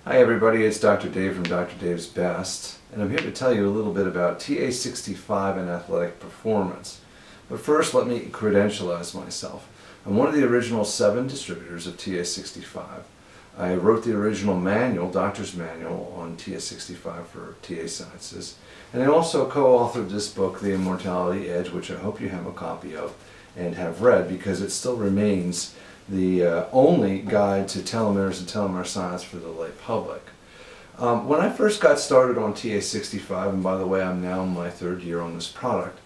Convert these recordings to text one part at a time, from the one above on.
Hi everybody, it's Dr. Dave from Dr. Dave's Best, and I'm here to tell you a little bit about TA-65 and athletic performance. But first, let me credentialize myself. I'm one of the original 7 distributors of TA-65. I wrote the original manual, doctor's manual, on TA-65 for TA Sciences, and I also co-authored this book, The Immortality Edge, which I hope you have a copy of and have read, because it still remains the only guide to telomeres and telomere science for the lay public. When I first got started on TA-65, and by the way, I'm now in my 3rd year on this product,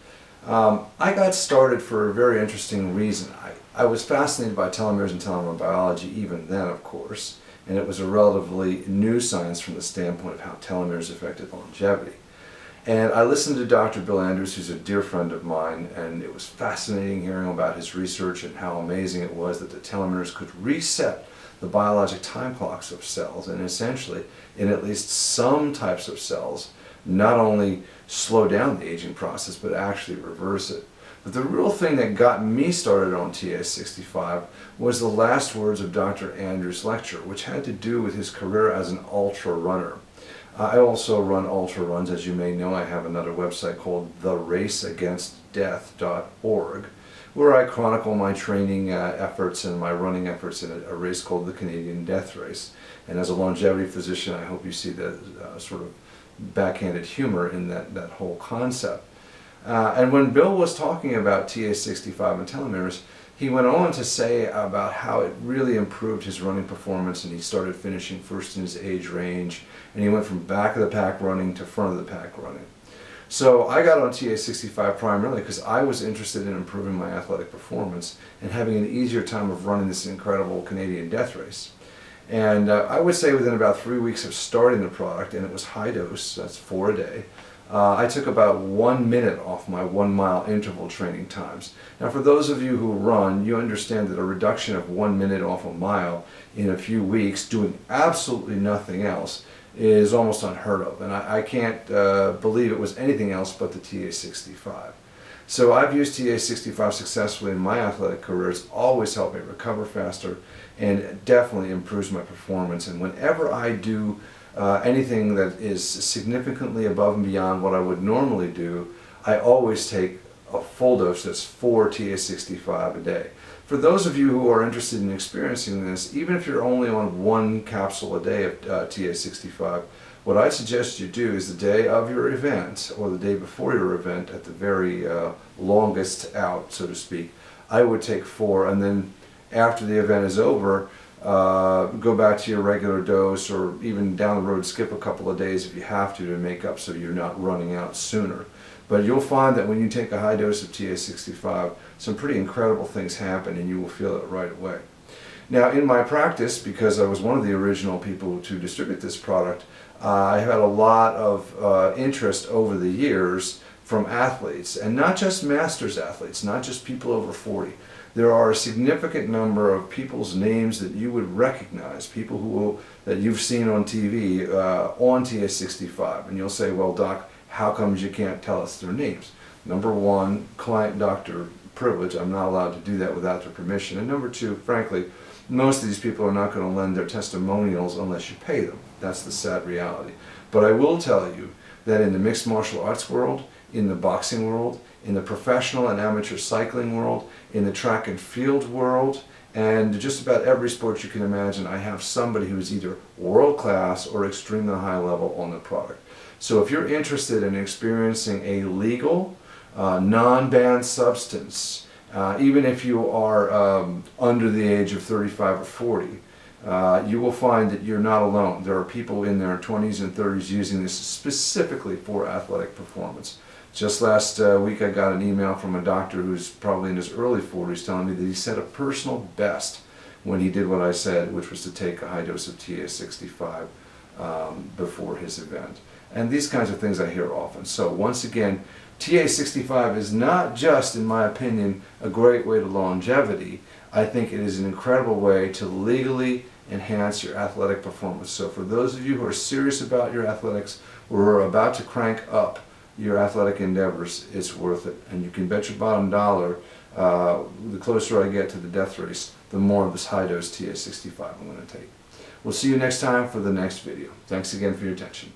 I got started for a very interesting reason. I was fascinated by telomeres and telomere biology even then, of course, and it was a relatively new science from the standpoint of how telomeres affected longevity. And I listened to Dr. Bill Andrews, who's a dear friend of mine, and it was fascinating hearing about his research and how amazing it was that the telomeres could reset the biologic time clocks of cells, and essentially, in at least some types of cells, not only slow down the aging process, but actually reverse it. But the real thing that got me started on TA-65 was the last words of Dr. Andrews' lecture, which had to do with his career as an ultra runner. I also run ultra runs. As you may know, I have another website called theraceagainstdeath.org, where I chronicle my training efforts and my running efforts in a race called the Canadian Death Race. And as a longevity physician, I hope you see the sort of backhanded humor in that whole concept. And when Bill was talking about TA-65 and telomeres, he went on to say about how it really improved his running performance, and he started finishing first in his age range, and he went from back of the pack running to front of the pack running. So I got on TA-65 primarily because I was interested in improving my athletic performance and having an easier time of running this incredible Canadian Death Race. And I would say within about 3 weeks of starting the product, and it was high dose, that's 4 a day, I took about 1 minute off my 1 mile interval training times. Now for those of you who run, you understand that a reduction of 1 minute off a mile in a few weeks doing absolutely nothing else is almost unheard of, and I can't believe it was anything else but the TA-65. So I've used TA-65 successfully in my athletic career. It's always helped me recover faster and definitely improves my performance, and whenever I do anything that is significantly above and beyond what I would normally do, I always take a full dose that's 4 TA-65 a day. For those of you who are interested in experiencing this, even if you're only on 1 capsule a day of TA-65, what I suggest you do is the day of your event, or the day before your event at the very longest out, so to speak, I would take 4, and then after the event is over, go back to your regular dose, or even down the road skip a couple of days if you have to make up so you're not running out sooner. But you'll find that when you take a high dose of TA-65, some pretty incredible things happen, and you will feel it right away. Now in my practice, because I was one of the original people to distribute this product, I had a lot of interest over the years from athletes, and not just masters athletes, not just people over 40. There are a significant number of people's names that you would recognize, people that you've seen on TV on TA-65, and you'll say, well, Doc, how comes you can't tell us their names? Number 1, client-doctor privilege. I'm not allowed to do that without their permission. And number 2, frankly, most of these people are not going to lend their testimonials unless you pay them. That's the sad reality. But I will tell you that in the mixed martial arts world, in the boxing world, in the professional and amateur cycling world, in the track and field world, and just about every sport you can imagine, I have somebody who is either world-class or extremely high level on the product. So if you're interested in experiencing a legal, non-banned substance, even if you are under the age of 35 or 40, you will find that you're not alone. There are people in their 20s and 30s using this specifically for athletic performance. Just last week I got an email from a doctor who's probably in his early 40s telling me that he set a personal best when he did what I said, which was to take a high dose of TA-65 before his event. And these kinds of things I hear often. So once again, TA-65 is not just, in my opinion, a great way to longevity. I think it is an incredible way to legally enhance your athletic performance. So for those of you who are serious about your athletics, or are about to crank up your athletic endeavors, it's worth it. And you can bet your bottom dollar, the closer I get to the death race, the more of this high-dose TA-65 I'm going to take. We'll see you next time for the next video. Thanks again for your attention.